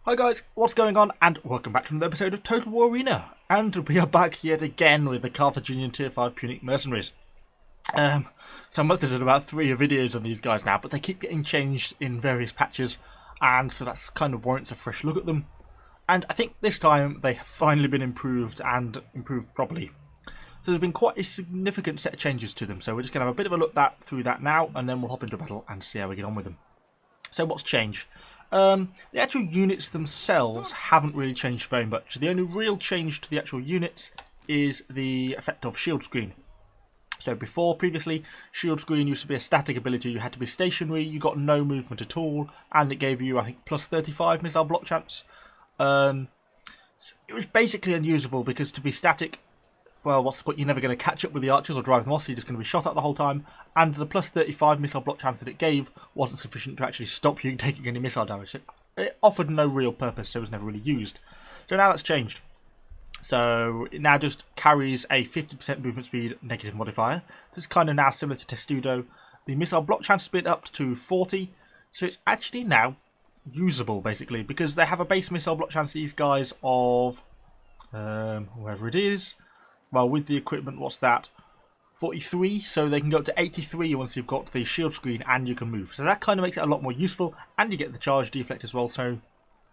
Hi guys, what's going on? And welcome back to another episode of Total War Arena. And we are back yet again with the Carthage Tier 5 Punic Mercenaries. So I must have done about 3 videos on these guys now, but they keep getting changed in various patches, and so that's kind of warrants a fresh look at them. And I think this time they have finally been improved, and improved properly. So there's been quite a significant set of changes to them, so we're just going to have a bit of a look through that now, and then we'll hop into battle and see how we get on with them. So what's changed? The actual units themselves haven't really changed very much. The only real change to the actual units is the effect of shield screen. So previously, shield screen used to be a static ability. You had to be stationary, you got no movement at all, and it gave you, I think, plus 35 missile block chance. So it was basically unusable because to be static, well, what's the point? You're never going to catch up with the archers or drive them off, so you're just going to be shot at the whole time. And the plus 35 missile block chance that it gave wasn't sufficient to actually stop you taking any missile damage. It offered no real purpose, so it was never really used. So now that's changed. So it now just carries a 50% movement speed negative modifier. This is kind of now similar to Testudo. The missile block chance has been upped to 40, so it's actually now usable, basically, because they have a base missile block chance, these guys, of wherever it is. Well, with the equipment, what's that? 43, so they can go up to 83 once you've got the shield screen and you can move. So that kind of makes it a lot more useful, and you get the charge deflect as well. So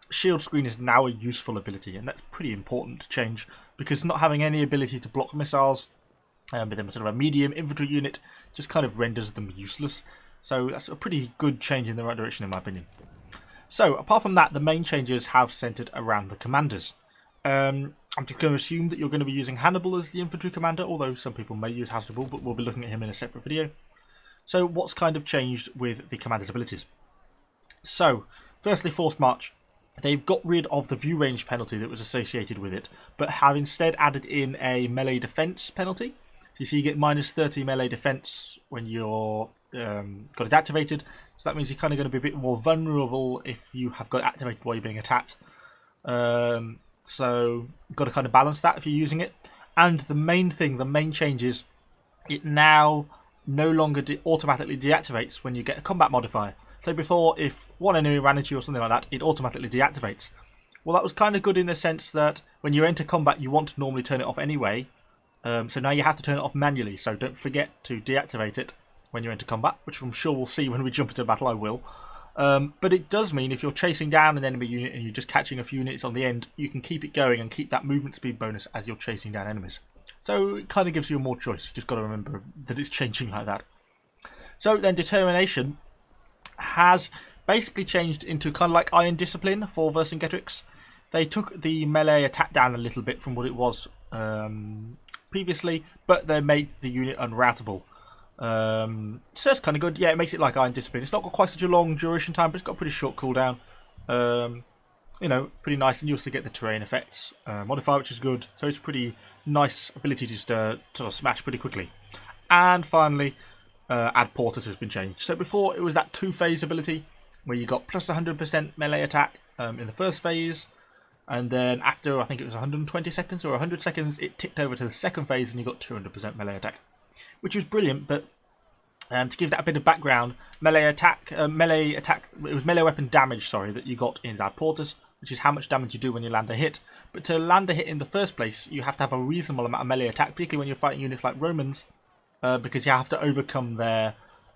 shield screen is now a useful ability, and that's pretty important to change, because not having any ability to block missiles with them sort of a medium infantry unit just kind of renders them useless. So that's a pretty good change in the right direction, in my opinion. So apart from that, the main changes have centered around the commanders. I'm just going to assume that you're going to be using Hannibal as the infantry commander, although some people may use Hannibal, but we'll be looking at him in a separate video. So what's kind of changed with the commander's abilities? So, firstly, Forced March. They've got rid of the view range penalty that was associated with it, but have instead added in a melee defense penalty. So you see you get minus 30 melee defense when you're got it activated. So that means you're kind of going to be a bit more vulnerable if you have got it activated while you're being attacked. So you've got to kind of balance that if you're using it. And the main change is it now no longer automatically deactivates when you get a combat modifier. So before, if one enemy ran into you or something like that, it automatically deactivates. Well, that was kind of good in the sense that when you enter combat, you want to normally turn it off anyway. So now you have to turn it off manually. So don't forget to deactivate it when you enter combat, which I'm sure we'll see when we jump into battle. I will. But it does mean if you're chasing down an enemy unit and you're just catching a few units on the end, you can keep it going and keep that movement speed bonus as you're chasing down enemies. So it kind of gives you more choice. You've just got to remember that it's changing like that. So then Determination has basically changed into kind of like Iron Discipline for Vercingetorix. They took the melee attack down a little bit from what it was previously, but they made the unit unroutable. So that's kind of good. Yeah, it makes it like Iron Discipline. It's not got quite such a long duration time, but it's got a pretty short cooldown. You know, pretty nice, and you also get the terrain effects modifier, which is good. So it's a pretty nice ability to just sort of smash pretty quickly. And finally, Ad Portus has been changed. So before it was that 2-phase ability where you got plus 100% melee attack in the first phase, and then after I think it was 120 seconds or 100 seconds, it ticked over to the second phase and you got 200% melee attack, which was brilliant. But to give that a bit of background, melee attack, it was melee weapon damage, sorry, that you got in Ad Portus, which is how much damage you do when you land a hit. But to land a hit in the first place, you have to have a reasonable amount of melee attack, particularly when you're fighting units like Romans, because you have to overcome their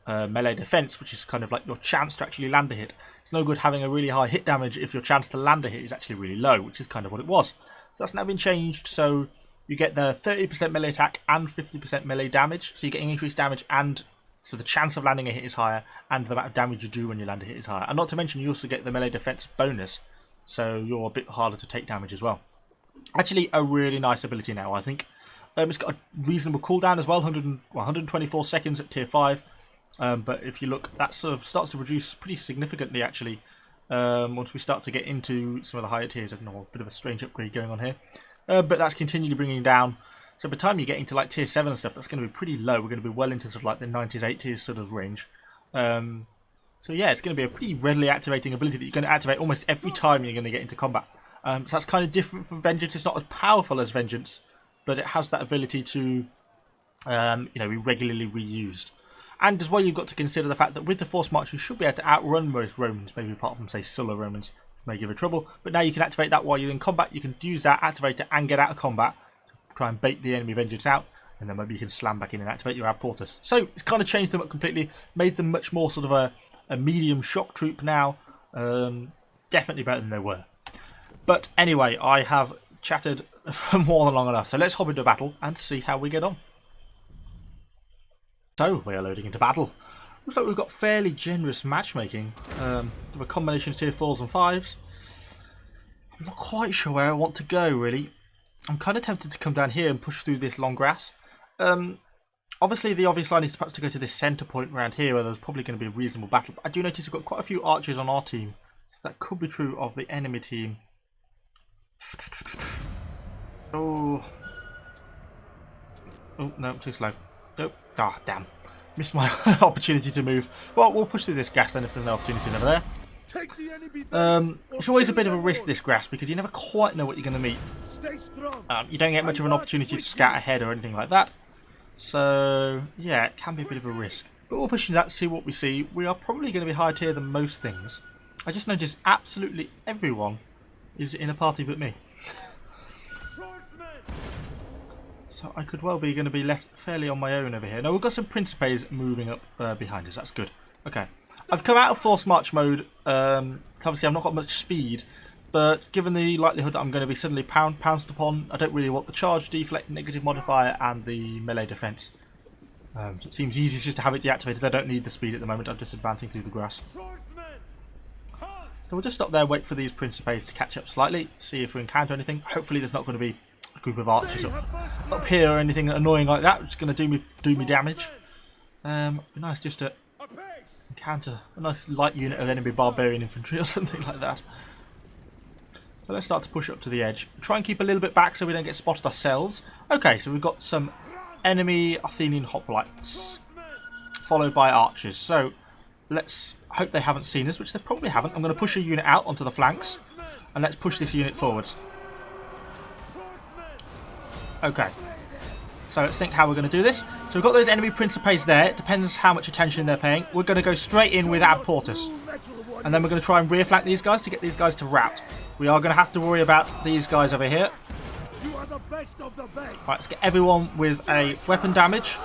melee defense, which is kind of like your chance to actually land a hit. It's no good having a really high hit damage if your chance to land a hit is actually really low, which is kind of what it was. So that's now been changed, so you get the 30% melee attack and 50% melee damage, so you're getting increased damage, and so the chance of landing a hit is higher, and the amount of damage you do when you land a hit is higher. And not to mention, you also get the melee defense bonus, so you're a bit harder to take damage as well. Actually, a really nice ability now, I think. It's got a reasonable cooldown as well, 124 seconds at tier 5. But if you look, that sort of starts to reduce pretty significantly, actually, once we start to get into some of the higher tiers. I don't know, a bit of a strange upgrade going on here. But that's continually bringing down. So by the time you get into like tier 7 and stuff, that's going to be pretty low. We're going to be well into sort of like the 90s, 80s sort of range. So yeah, it's going to be a pretty readily activating ability that you're going to activate almost every time you're going to get into combat. So that's kind of different from Vengeance. It's not as powerful as Vengeance, but it has that ability to you know, be regularly reused. And as well, you've got to consider the fact that with the Forced March, you should be able to outrun most Romans, maybe apart from, say, Sulla Romans, May give you trouble, but now you can activate that while you're in combat. You can use that, activate it, and get out of combat. Try and bait the enemy vengeance out, and then maybe you can slam back in and activate your ad porters. So it's kind of changed them up completely, made them much more sort of a medium shock troop now. Definitely better than they were. But anyway, I have chatted for more than long enough, so let's hop into battle and see how we get on. So we are loading into battle. Looks like we've got fairly generous matchmaking. With a combination of tier 4s and 5s. I'm not quite sure where I want to go, really. I'm kind of tempted to come down here and push through this long grass. Obviously, the obvious line is perhaps to go to this centre point around here, where there's probably going to be a reasonable battle. But I do notice we've got quite a few archers on our team, so that could be true of the enemy team. Oh no, too slow. Nope. Ah, oh, damn. Missed my opportunity to move. Well, we'll push through this grass then if there's no opportunity over there. It's always a bit of a risk, this grass, because you never quite know what you're going to meet. You don't get much of an opportunity to scout ahead or anything like that. So, yeah, it can be a bit of a risk. But we'll push into that, see what we see. We are probably going to be higher tier than most things. I just noticed absolutely everyone is in a party but me. So I could well be going to be left fairly on my own over here. Now we've got some Principes moving up behind us. That's good. Okay. I've come out of forced march mode. Obviously I've not got much speed. But given the likelihood that I'm going to be suddenly pounced upon, I don't really want the charge, deflect, negative modifier and the melee defense. So it seems easiest just to have it deactivated. I don't need the speed at the moment. I'm just advancing through the grass. So we'll just stop there, wait for these Principes to catch up slightly, see if we encounter anything. Hopefully there's not going to be a group of archers up here or anything annoying like that, which is going to do me damage. It'd be nice just to encounter a nice light unit of enemy barbarian infantry or something like that. So let's start to push up to the edge. Try and keep a little bit back so we don't get spotted ourselves. Okay, so we've got some enemy Athenian hoplites, followed by archers. So let's hope they haven't seen us, which they probably haven't. I'm going to push a unit out onto the flanks, and let's push this unit forwards. Okay, so let's think how we're going to do this. So we've got those enemy Principes there. It depends how much attention they're paying. We're going to go straight in with Ad Portus, and then we're going to try and rear flank these guys to get these guys to rout. We are going to have to worry about these guys over here. Right, let's get everyone with a weapon damage.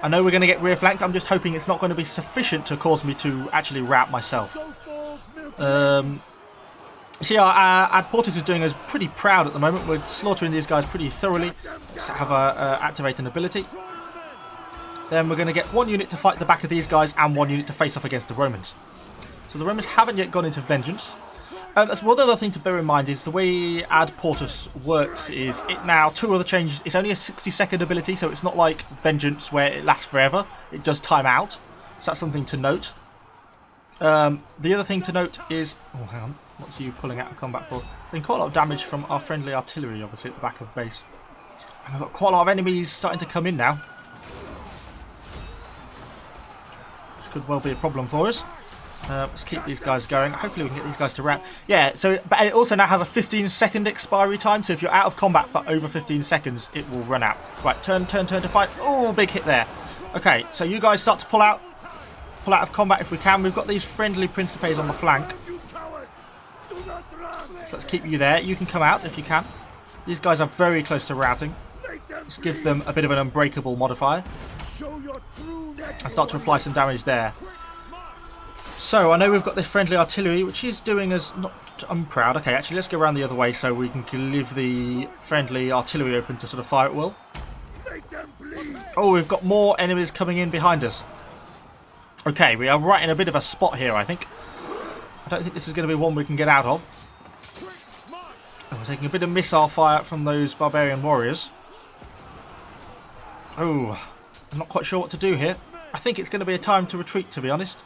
I know we're going to get rear flanked. I'm just hoping it's not going to be sufficient to cause me to actually rout myself. See, our Ad Portus is doing us pretty proud at the moment. We're slaughtering these guys pretty thoroughly. Let's have a activate an ability. Then we're going to get one unit to fight the back of these guys and one unit to face off against the Romans. So the Romans haven't yet gone into vengeance. That's one other thing to bear in mind is the way Ad Portus works is it now, two other changes, it's only a 60-second ability, so it's not like Vengeance where it lasts forever. It does time out, so that's something to note. The other thing to note is, oh hang on, what's you pulling out of combat for? Been quite a lot of damage from our friendly artillery obviously at the back of the base. And we've got quite a lot of enemies starting to come in now. Which could well be a problem for us. Let's keep these guys going. Hopefully we can get these guys to rout. Yeah, so but it also now has a 15-second expiry time. So if you're out of combat for over 15 seconds, it will run out. Right, turn to fight. Oh, big hit there. Okay, so you guys start to pull out of combat if we can. We've got these friendly Principes on the flank. So let's keep you there. You can come out if you can. These guys are very close to routing. Let's give them a bit of an unbreakable modifier. And start to apply some damage there. So, I know we've got this friendly artillery, which is doing us not unproud. Okay, actually, let's go around the other way so we can leave the friendly artillery open to sort of fire at will. Oh, we've got more enemies coming in behind us. Okay, we are right in a bit of a spot here, I think. I don't think this is going to be one we can get out of. Oh, we're taking a bit of missile fire from those barbarian warriors. Oh, I'm not quite sure what to do here. I think it's going to be a time to retreat, to be honest.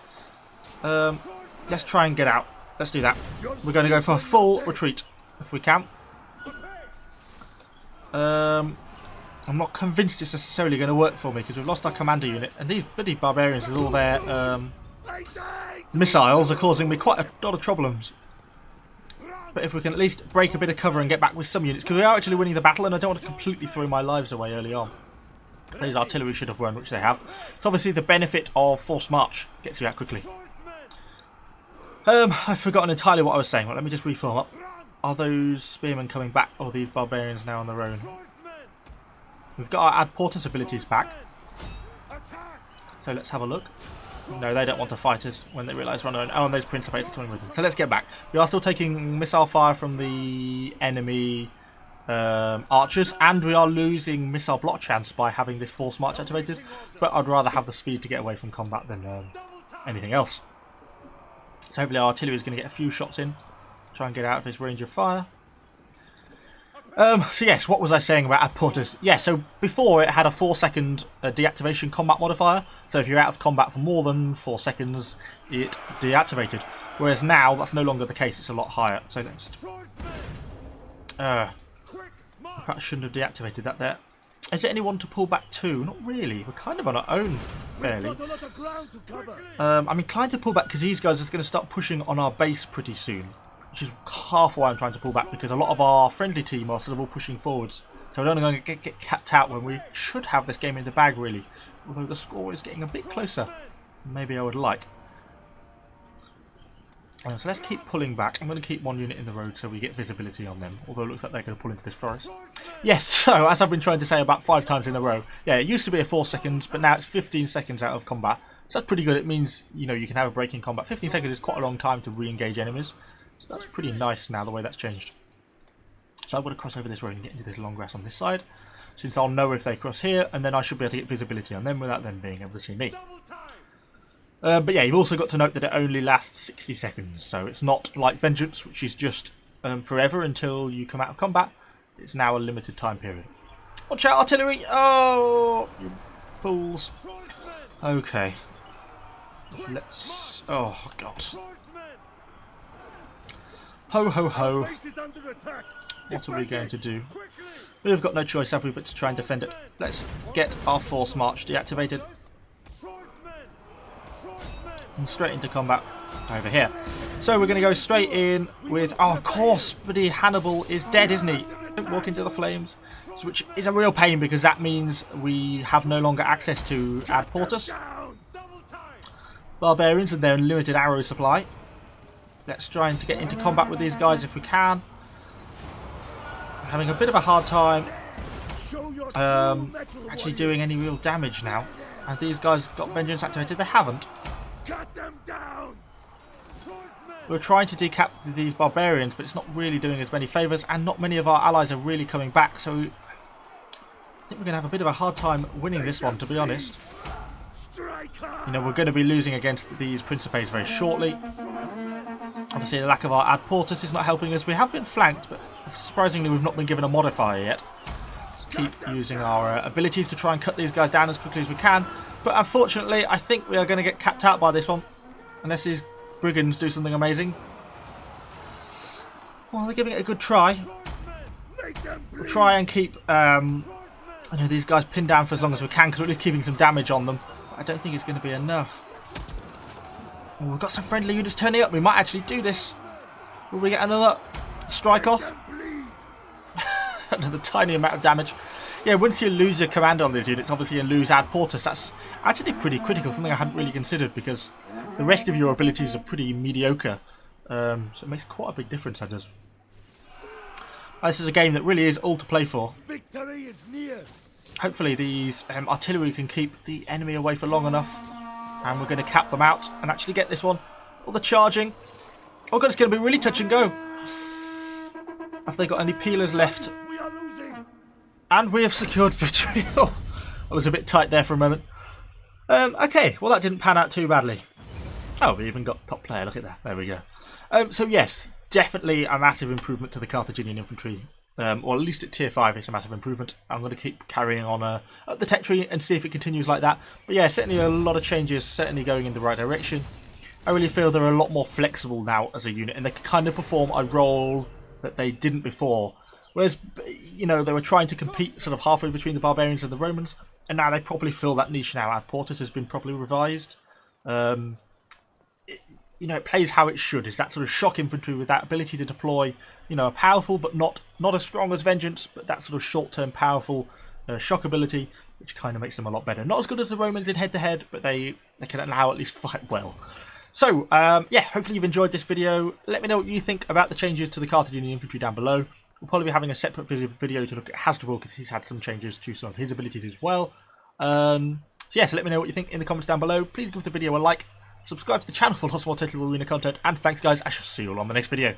Let's try and get out. Let's do that. We're going to go for a full retreat if we can. I'm not convinced it's necessarily going to work for me because we've lost our commander unit, and these bloody barbarians with all their missiles are causing me quite a lot of problems. But if we can at least break a bit of cover and get back with some units, because we are actually winning the battle, and I don't want to completely throw my lives away early on. These artillery should have won, which they have. It's obviously the benefit of forced march. Gets you out quickly. I've forgotten entirely what I was saying. Well, let me just reform up. Are those spearmen coming back, or are these barbarians now on their own? We've got our ad portus abilities back. So let's have a look. No, they don't want to fight us when they realise we're on our own. Oh, and those principates are coming with them. So let's get back. We are still taking missile fire from the enemy archers, and we are losing missile block chance by having this force march activated. But I'd rather have the speed to get away from combat than anything else. So hopefully our artillery is going to get a few shots in. Try and get out of his range of fire. So yes, what was I saying about ad portus? Yeah, so before it had a 4-second deactivation combat modifier. So if you're out of combat for more than 4 seconds, it deactivated. Whereas now, that's no longer the case. It's a lot higher. So let's... perhaps shouldn't have deactivated that there. Is there anyone to pull back to? Not really. We're kind of on our own, fairly. I'm inclined to pull back because these guys are going to start pushing on our base pretty soon. Which is half why I'm trying to pull back, because a lot of our friendly team are sort of all pushing forwards. So we're only going to get capped out when we should have this game in the bag, really. Although the score is getting a bit closer than maybe I would like. So let's keep pulling back. I'm going to keep one unit in the road so we get visibility on them. Although it looks like they're going to pull into this forest. Yes, so as I've been trying to say about 5 times in a row. Yeah, it used to be a 4 seconds, but now it's 15 seconds out of combat. So that's pretty good. It means, you know, you can have a break in combat. 15 seconds is quite a long time to re-engage enemies. So that's pretty nice now, the way that's changed. So I'm going to cross over this road and get into this long grass on this side, since I'll know if they cross here, and then I should be able to get visibility on them without them being able to see me. But yeah, you've also got to note that it only lasts 60 seconds, so it's not like Vengeance, which is just forever until you come out of combat. It's now a limited time period. Watch out, artillery! Oh, you fools. Okay. Let's... oh, God. Ho, ho, ho. What are we going to do? We've got no choice, have we, but to try and defend it. Let's get our force march deactivated. And straight into combat over here. So we're going to go straight in with... oh, of course, buddy Hannibal is dead, isn't he? Don't walk into the flames. Which is a real pain, because that means we have no longer access to ad portus. Barbarians and their unlimited arrow supply. Let's try and to get into combat with these guys if we can. I'm having a bit of a hard time actually doing any real damage now. And these guys got Vengeance activated. They haven't. We're trying to decap these barbarians, but it's not really doing us many favours, and not many of our allies are really coming back. So I think we're going to have a bit of a hard time winning this one, to be honest. You know, we're going to be losing against these Principes very shortly. Obviously, the lack of our ad portus is not helping us. We have been flanked, but surprisingly, we've not been given a modifier yet. Just keep using our abilities to try and cut these guys down as quickly as we can. But unfortunately, I think we are going to get capped out by this one, unless these brigands do something amazing. Well, they're giving it a good try. We'll try and keep these guys pinned down for as long as we can, because we're at least keeping some damage on them. But I don't think it's going to be enough. Well, we've got some friendly units turning up. We might actually do this. Will we get another strike off? Another tiny amount of damage. Yeah, once you lose your command on these units, obviously you lose ad portus. That's actually pretty critical, something I hadn't really considered, because the rest of your abilities are pretty mediocre. So it makes quite a big difference, that does. This is a game that really is all to play for. Victory is near. Hopefully these artillery can keep the enemy away for long enough. And we're going to cap them out and actually get this one. All the charging. Oh god, it's going to be really touch and go. Have they got any peelers left? We are losing. And we have secured victory. Oh, I was a bit tight there for a moment. Okay, well that didn't pan out too badly. Oh, we even got top player. Look at that. There we go. So yes, definitely a massive improvement to the Carthaginian infantry. Or at least at tier 5 it's a massive improvement. I'm going to keep carrying on up the tech tree and see if it continues like that. But yeah, certainly a lot of changes, certainly going in the right direction. I really feel they're a lot more flexible now as a unit, and they can kind of perform a role that they didn't before. Whereas, you know, they were trying to compete sort of halfway between the barbarians and the Romans, and now they probably fill that niche now. Ad portus has been properly revised. You know, it plays how it should. It's that sort of shock infantry with that ability to deploy, you know, a powerful but not as strong as Vengeance, but that sort of short-term powerful shock ability, which kind of makes them a lot better. Not as good as the Romans in head-to-head, but they can now at least fight well. So, yeah, hopefully you've enjoyed this video. Let me know what you think about the changes to the Carthage Infantry down below. We'll probably be having a separate video to look at Hasdrubal because he's had some changes to some of his abilities as well. So yeah, so let me know what you think in the comments down below. Please give the video a like, subscribe to the channel for lots more Total War Arena content, and thanks guys, I shall see you all on the next video.